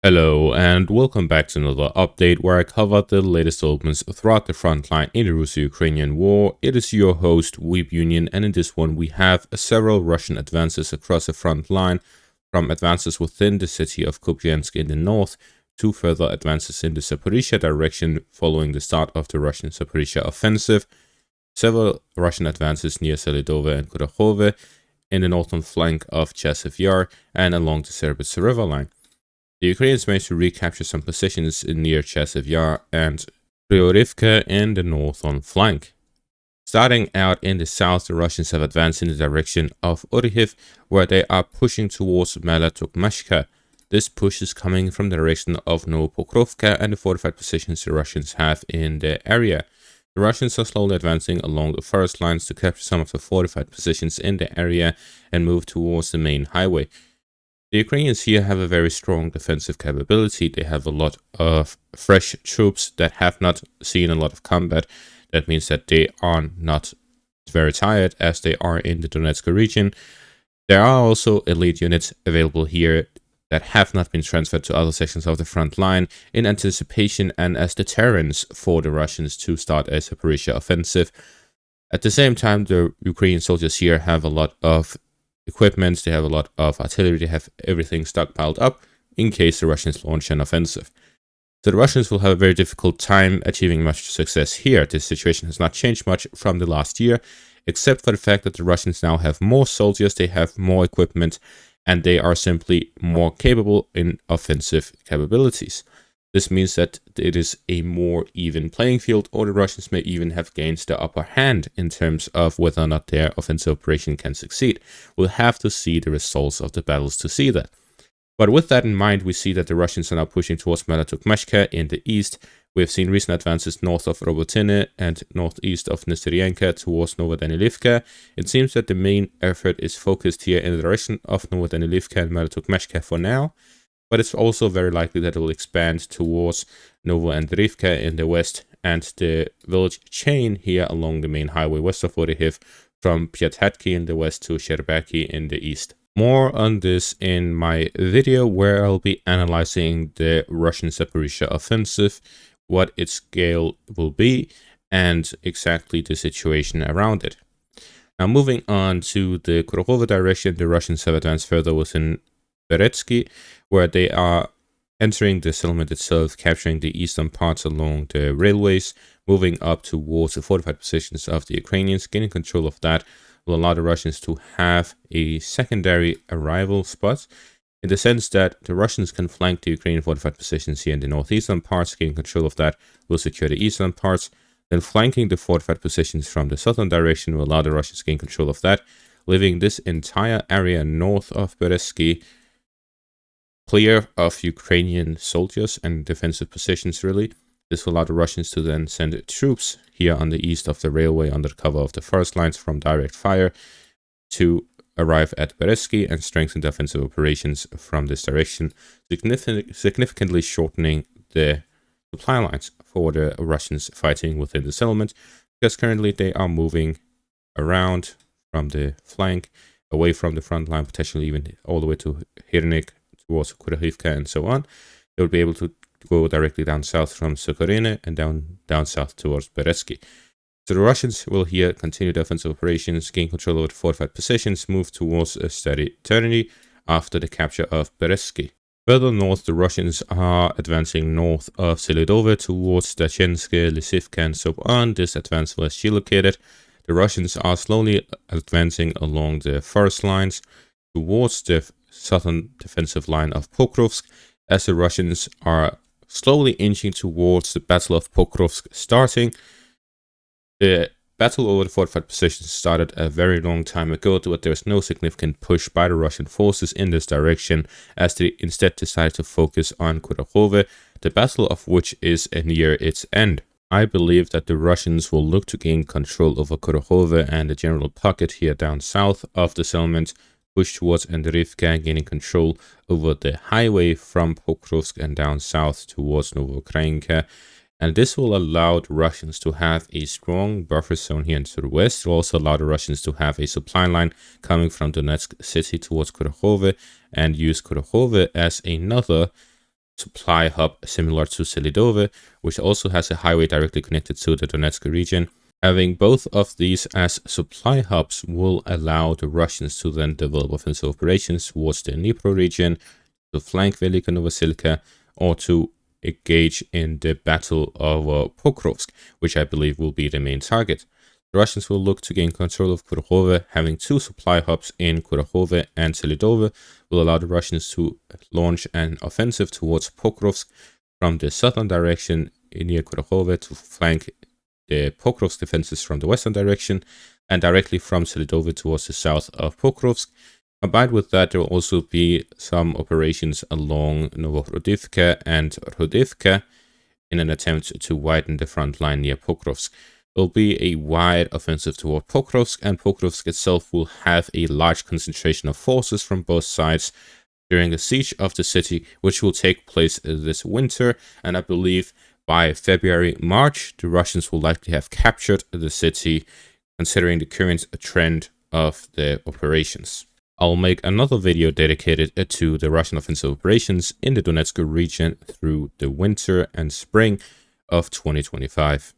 Hello and welcome back to another update where I cover the latest developments throughout the front line in the Russo-Ukrainian war. It is your host Weeb Union, and in this one we have several Russian advances across the front line, from advances within the city of Kupiansk in the north to further advances in the Zaporizhia direction following the start of the Russian Zaporizhia offensive, several Russian advances near Zherebets and Kurakhove in the northern flank of Chasiv Yar and along the Zherebets river line. The Ukrainians managed to recapture some positions near Chasiv Yar and Priorivka in the northern flank. Starting out in the south, the Russians have advanced in the direction of Orikhiv, where they are pushing towards Tukmashka. This push is coming from the direction of Pokrovsk and the fortified positions the Russians have in the area. The Russians are slowly advancing along the forest lines to capture some of the fortified positions in the area and move towards the main highway. The Ukrainians here have a very strong defensive capability. They have a lot of fresh troops that have not seen a lot of combat. That means that they are not very tired as they are in the Donetsk region. There are also elite units available here that have not been transferred to other sections of the front line in anticipation and as deterrents for the Russians to start a Zaporizhia offensive. At the same time, the Ukrainian soldiers here have a lot of equipment, they have a lot of artillery, they have everything stockpiled up in case the Russians launch an offensive. So the Russians will have a very difficult time achieving much success here. This situation has not changed much from the last year, except for the fact that the Russians now have more soldiers, they have more equipment, and they are simply more capable in offensive capabilities. This means that it is a more even playing field, or the Russians may even have gained the upper hand in terms of whether or not their offensive operation can succeed. We'll have to see the results of the battles to see that. But with that in mind, we see that the Russians are now pushing towards Tukmashka in the east. We have seen recent advances north of Robotine and northeast of Nesteryenka towards Novodanilivka. It seems that the main effort is focused here in the direction of Novodanilivka and Tukmashka for now. But it's also very likely that it will expand towards Novoandrivka in the west and the village chain here along the main highway west of Orikhiv from Pyatatki in the west to Sherbaki in the east. More on this in my video where I'll be analyzing the Russian Zaporizhia offensive, what its scale will be, and exactly the situation around it. Now moving on to the Kurakhove direction, the Russians have advanced further within Beretsky, where they are entering the settlement itself, capturing the eastern parts along the railways, moving up towards the fortified positions of the Ukrainians. Gaining control of that will allow the Russians to have a secondary arrival spot, in the sense that the Russians can flank the Ukrainian fortified positions here in the northeastern parts. Gaining control of that will secure the eastern parts. Then flanking the fortified positions from the southern direction will allow the Russians to gain control of that, leaving this entire area north of Beretsky clear of Ukrainian soldiers and defensive positions, really. This will allow the Russians to then send troops here on the east of the railway under cover of the forest lines from direct fire to arrive at Beretsky and strengthen the offensive operations from this direction, significantly shortening the supply lines for the Russians fighting within the settlement, because currently they are moving around from the flank, away from the front line, potentially even all the way to Hirnik, towards Kurakhivka and so on. They will be able to go directly down south from Sokhoryne and down south towards Beretsky. So the Russians will here continue the offensive operations, gain control over the fortified positions, move towards a steady eternity after the capture of Beretsky. Further north, the Russians are advancing north of Selidove towards Dachenske, Lysivka and so on. This advance was geolocated. The Russians are slowly advancing along the forest lines towards the southern defensive line of Pokrovsk, as the Russians are slowly inching towards the Battle of Pokrovsk starting. The battle over the fortified positions started a very long time ago, but there was no significant push by the Russian forces in this direction, as they instead decided to focus on Kurakhove, the battle of which is near its end. I believe that the Russians will look to gain control over Kurakhove and the general pocket here down south of the settlement, push towards Andrivka, gaining control over the highway from Pokrovsk and down south towards Novokrainka. And this will allow the Russians to have a strong buffer zone here into the west. It will also allow the Russians to have a supply line coming from Donetsk city towards Kurakhove and use Kurakhove as another supply hub similar to Selidove, which also has a highway directly connected to the Donetsk region. Having both of these as supply hubs will allow the Russians to then develop offensive operations towards the Dnipro region, to flank Velika Novosilka, or to engage in the battle of Pokrovsk, which I believe will be the main target. The Russians will look to gain control of Kurakhove. Having two supply hubs in Kurakhove and Selidove will allow the Russians to launch an offensive towards Pokrovsk from the southern direction near Kurakhove, to flank the Pokrovsk defenses from the western direction, and directly from Selidove towards the south of Pokrovsk. Combined with that, there will also be some operations along Novohrudivka and Rudivka in an attempt to widen the front line near Pokrovsk. It will be a wide offensive toward Pokrovsk, and Pokrovsk itself will have a large concentration of forces from both sides during the siege of the city, which will take place this winter, and I believe by February-March, the Russians will likely have captured the city, considering the current trend of the operations. I'll make another video dedicated to the Russian offensive operations in the Donetsk region through the winter and spring of 2025.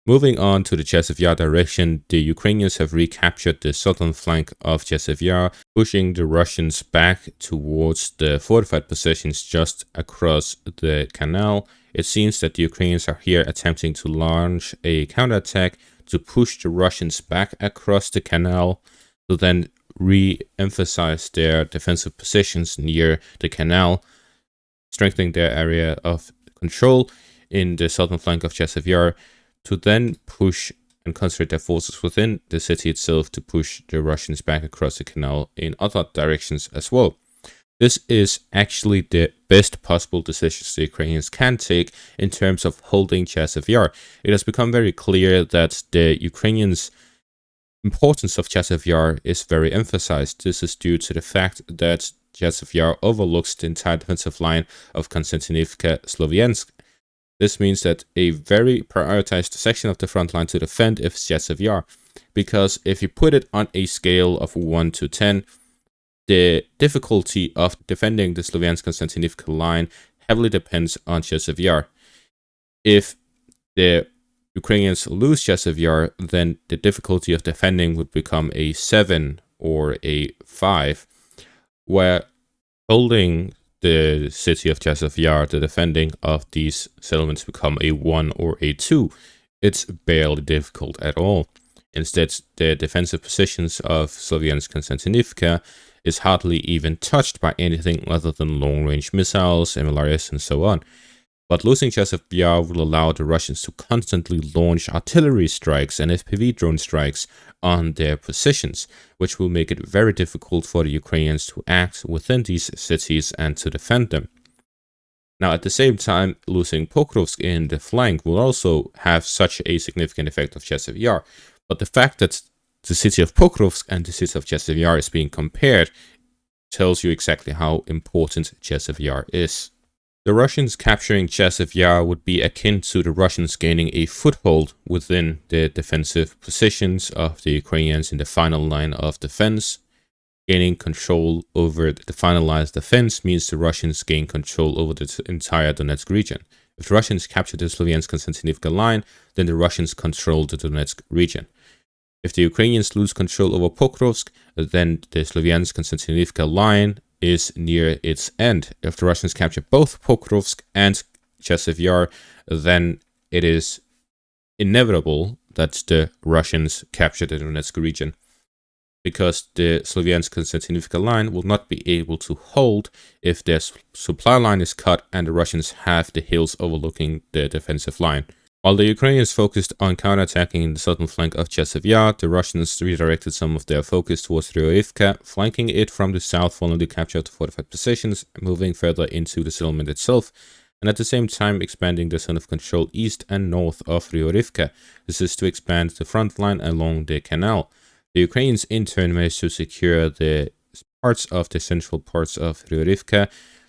Moving on to the Chasiv Yar direction, the Ukrainians have recaptured the southern flank of Chasiv Yar, pushing the Russians back towards the fortified positions just across the canal. It seems that the Ukrainians are here attempting to launch a counterattack to push the Russians back across the canal, to then re-emphasize their defensive positions near the canal, strengthening their area of control in the southern flank of Chasiv Yar, to then push and concentrate their forces within the city itself to push the Russians back across the canal in other directions as well. This is actually the best possible decisions the Ukrainians can take in terms of holding Chasiv Yar. It has become very clear that the Ukrainians' importance of Chasiv Yar is very emphasized. This is due to the fact that Chasiv Yar overlooks the entire defensive line of Konstantinivka-Sloviansk. This means that a very prioritized section of the front line to defend is Chasiv Yar, because if you put it on a scale of 1 to 10, the difficulty of defending the Sloviansk-Konstantinivka line heavily depends on Chasiv Yar. If the Ukrainians lose Chasiv Yar, then the difficulty of defending would become a 7 or a 5, where holding the city of Chasiv Yar, the defending of these settlements, become a 1 or a 2. It's barely difficult at all. Instead, the defensive positions of Sloviansk-Konstantinivka is hardly even touched by anything other than long-range missiles, MLRS, and so on. But losing Chasiv Yar will allow the Russians to constantly launch artillery strikes and FPV drone strikes on their positions, which will make it very difficult for the Ukrainians to act within these cities and to defend them. Now, at the same time, losing Pokrovsk in the flank will also have such a significant effect of Chasiv Yar. But the fact that the city of Pokrovsk and the city of Chasiv Yar is being compared tells you exactly how important Chasiv Yar is. The Russians capturing Chasiv Yar would be akin to the Russians gaining a foothold within the defensive positions of the Ukrainians in the final line of defense. Gaining control over the finalized defense means the Russians gain control over the entire Donetsk region. If the Russians capture the Sloviansk-Konstantinivka line, then the Russians control the Donetsk region. If the Ukrainians lose control over Pokrovsk, then the Sloviansk-Konstantinivka line is near its end. If the Russians capture both Pokrovsk and Chasiv Yar, then it is inevitable that the Russians capture the Donetsk region, because the Sloviansk-Konstantinivka line will not be able to hold if their supply line is cut and the Russians have the hills overlooking the defensive line. While the Ukrainians focused on counterattacking the southern flank of Chasiv Yar, the Russians redirected some of their focus towards Ryoivka, flanking it from the south following the capture of the fortified positions, moving further into the settlement itself, and at the same time expanding the zone of control east and north of Ryoivka. This is to expand the front line along the canal. The Ukrainians in turn managed to secure the parts of the central parts of Ryoivka,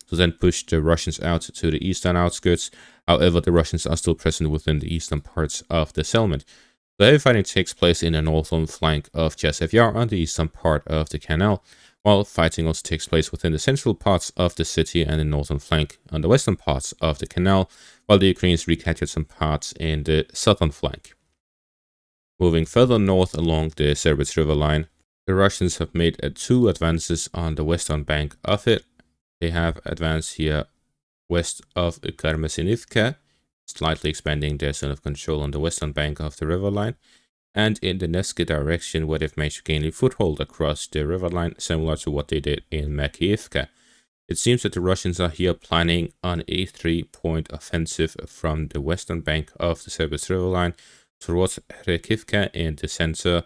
to then push the Russians out to the eastern outskirts. However, the Russians are still present within the eastern parts of the settlement. The heavy fighting takes place in the northern flank of Chasiv Yar on the eastern part of the canal. while fighting also takes place within the central parts of the city and the northern flank on the western parts of the canal, while the Ukrainians recaptured some parts in the southern flank. Moving further north along the Zherebets river line, the Russians have made 2 advances on the western bank of it. They have advanced here west of Karmasinivka, slightly expanding their zone of control on the western bank of the river line, and in the Nevsky direction, where they've managed to gain a foothold across the river line, similar to what they did in Makiivka. It seems that the Russians are here planning on a 3-point offensive from the western bank of the Zherebets river line towards Kharkivka in the center,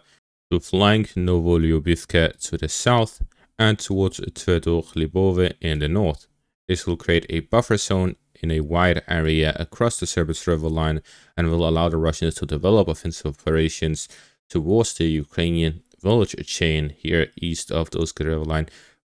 to flank Novolyubivka to the south, and towards Tverdokhlibove in the north. This will create a buffer zone in a wide area across the Zherebets river line and will allow the Russians to develop offensive operations towards the Ukrainian village chain here east of the Usk river line,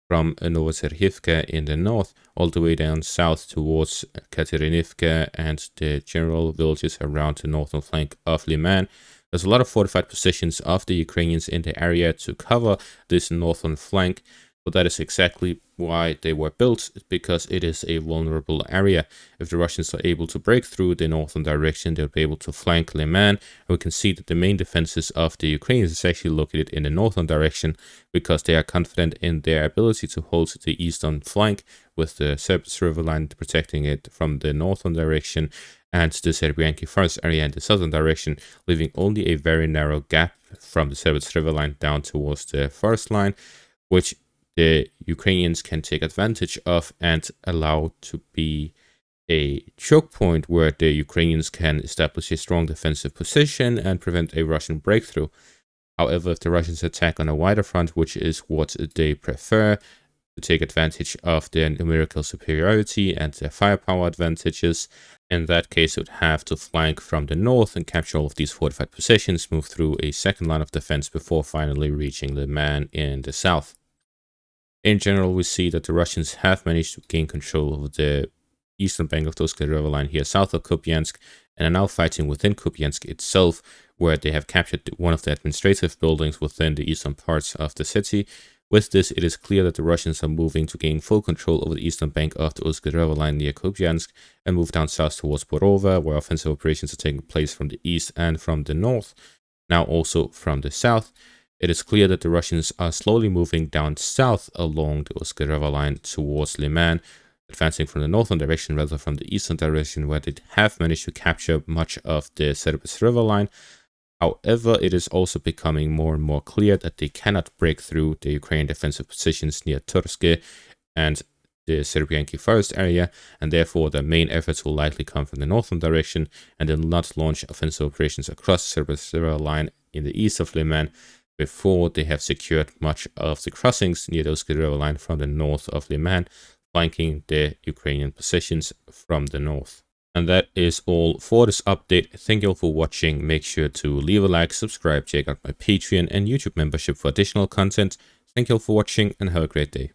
from Novotserhivka in the north all the way down south towards Katerinivka and the general villages around the northern flank of Lyman. There's a lot of fortified positions of the Ukrainians in the area to cover this northern flank, but that is exactly why they were built, because it is a vulnerable area. If the Russians are able to break through the northern direction, they'll be able to flank Lyman. And we can see that the main defenses of the Ukrainians is actually located in the northern direction, because they are confident in their ability to hold the eastern flank, with the Zherebets river line protecting it from the northern direction, and the Serbianki forest area in the southern direction, leaving only a very narrow gap from the Zherebets river line down towards the forest line, which the Ukrainians can take advantage of and allow to be a choke point where the Ukrainians can establish a strong defensive position and prevent a Russian breakthrough. However, if the Russians attack on a wider front, which is what they prefer, to take advantage of their numerical superiority and their firepower advantages, in that case it would have to flank from the north and capture all of these fortified positions, move through a second line of defense before finally reaching Lyman in the south. In general, we see that the Russians have managed to gain control of the eastern bank of the Usk river line here south of Kupiansk, and are now fighting within Kupiansk itself, where they have captured one of the administrative buildings within the eastern parts of the city. With this, it is clear that the Russians are moving to gain full control over the eastern bank of the Usk river line near Kupiansk and move down south towards Borova, where offensive operations are taking place from the east and from the north, now also from the south. It is clear that the Russians are slowly moving down south along the Usk river line towards Lyman, advancing from the northern direction rather from the eastern direction, where they have managed to capture much of the Zherebets river line. However, it is also becoming more and more clear that they cannot break through the Ukrainian defensive positions near Turske and the Serbianki forest area, and therefore the main efforts will likely come from the northern direction, and they will not launch offensive operations across the Zherebets river line in the east of Lyman before they have secured much of the crossings near the Usk river line from the north of Lyman, flanking the Ukrainian positions from the north. And that is all for this update. Thank you all for watching. Make sure to leave a like, subscribe, check out my Patreon and YouTube membership for additional content. Thank you all for watching and have a great day.